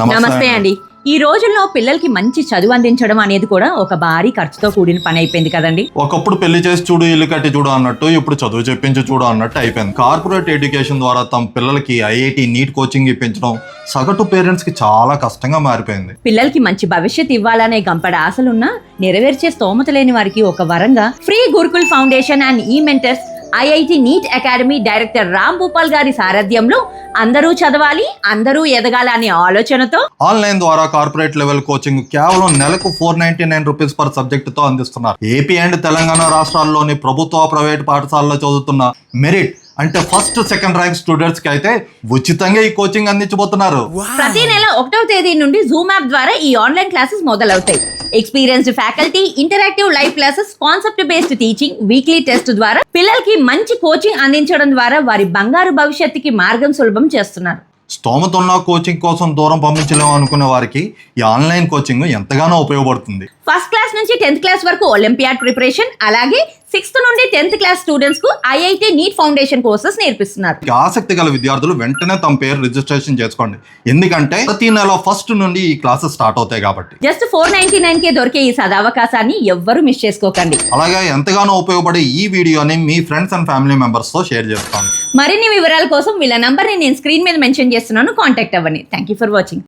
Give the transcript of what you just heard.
నమస్తే అండి. ఈ రోజుల్లో పిల్లలకి మంచి చదువు అందించడం అనేది కూడా ఒక భారీ ఖర్చుతో కూడిన పని అయిపోయింది కదండి. ఒకప్పుడు పెళ్లి చేసి చూడు ఇల్లు కట్టి చూడు అన్నట్టు ఇప్పుడు చదువు చెప్పించి చూడు అన్నట్టు అయిపోయింది. కార్పొరేట్ ఎడ్యుకేషన్ ద్వారా తమ పిల్లలకి ఐఐటి నీట్ కోచింగ్ ఇప్పించడం సగటు పేరెంట్స్ కి చాలా కష్టంగా మారిపోయింది. పిల్లలకి మంచి భవిష్యత్ ఇవ్వాలనే గంపడ ఆశలున్నా నెరవేర్చే స్తోమత లేని వారికి ఒక వరంగా ఫ్రీ గురుకుల్ ఫౌండేషన్ అండ్ ఈ mentors IIT NEET academy director Ram Bhupal గారి సారథ్యంలో అందరూ చదవాలి, అందరూ ఎదగాలి అనే ఆలోచనతో ఆన్లైన్ ద్వారా కార్పొరేట్ లెవెల్ కోచింగ్ కేవలం నెలకు ₹499 పర్ సబ్జెక్ట్ తో అందిస్తున్నారు. ఏపీ అండ్ తెలంగాణ రాష్ట్రాల్లోని ప్రభుత్వ ప్రైవేట్ పాఠశాలలో చదువుతున్న మెరిట్ అంటే ఫస్ట్ సెకండ్ ర్యాంక్ స్టూడెంట్స్ కి అయితే ఉచితంగా ఈ కోచింగ్ అందించబోతున్నారు. ప్రతి నెల 1వ తేదీ నుండి జూమ్ యాప్ ద్వారా ఈ ఆన్లైన్ క్లాసెస్ మొదలవుతాయి. Experienced faculty, interactive live classes, concept based teaching, weekly test ద్వారా పిల్లలకి మంచి కోచింగ్ అందించడం ద్వారా వారి బంగారు భవిష్యత్తుకి మార్గం సులభం చేస్తున్నారు. స్తోమత ఉన్న కోచింగ్ కోసం దూరం పంపించలేము అనుకునే వారికి ఈ ఆన్లైన్ కోచింగ్ ఎంతగానో ఉపయోగపడుతుంది. ఫస్ట్ క్లాస్ నుంచి 10th క్లాస్ వరకు ఒలింపియాడ్ ప్రిపరేషన్, అలాగే 6th నుండి 10th క్లాస్ స్టూడెంట్స్ కు ఐఐటి నీట్ ఫౌండేషన్ కోర్సెస్ నేర్పిస్తున్నారు. ఆసక్తి గల విద్యార్థులు వెంటనే తమ పేరు రిజిస్ట్రేషన్ చేసుకోండి. ఎందుకంటే ప్రతి నెల ఫస్ట్ నుండి ఈ క్లాసెస్ స్టార్ట్ అవుతాయి కాబట్టి. జస్ట్ 499 దొరికే ఈ సదావకాశాన్ని ఎవ్వరూ మిస్ చేసుకోకండి. అలాగే ఎంతగానో ఉపయోగపడే ఈ వీడియోని మీ ఫ్రెండ్స్ అండ్ ఫ్యామిలీ మెంబర్స్ తో షేర్ చేసుకోండి. మరిన్ని వివరాల కోసం వీళ్ళ నంబర్ని నేను స్క్రీన్ మీద మెన్షన్ చేస్తున్నాను, కాంటాక్ట్ అవ్వండి. Thank you for watching.